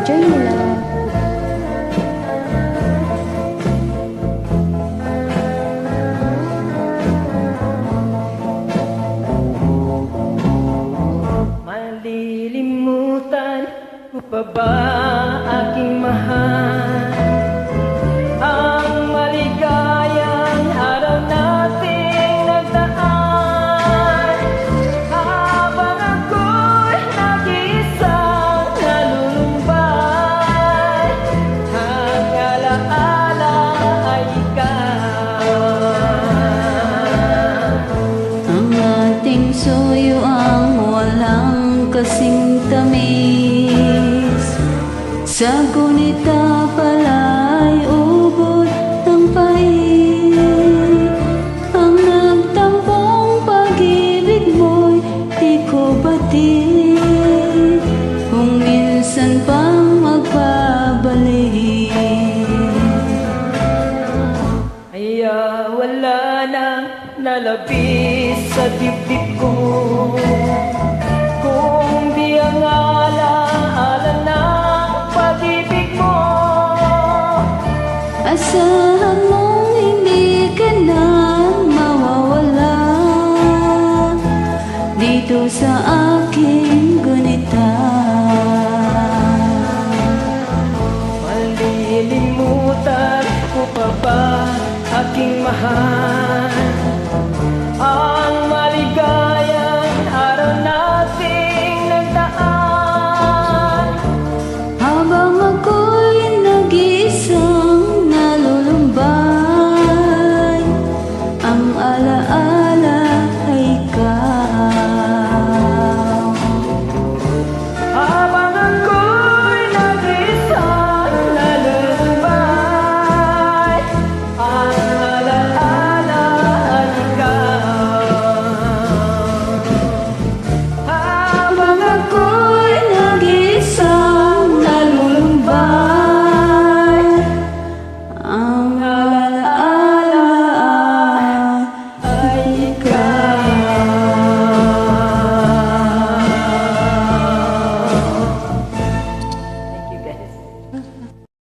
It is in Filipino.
Enjoy mo lang. Malilimutan ko pa ba, aking mahal, ang maligayang araw nating nagdaan, habang ako'y nag-iisang nalulumbay, ang alaala ay ikaw. Ang ating suyo ang walang kasing tamis, sa gunita pala'y ubod ng pait. Ang nagtampong pag-ibig mo'y di ko batid, kung minsan pang magpabalik. Ay wala nang lalabis sa dibdib ko, kung di ang alaala ng pag-ibig mo. Asahan mong hindi ka na mawawala dito sa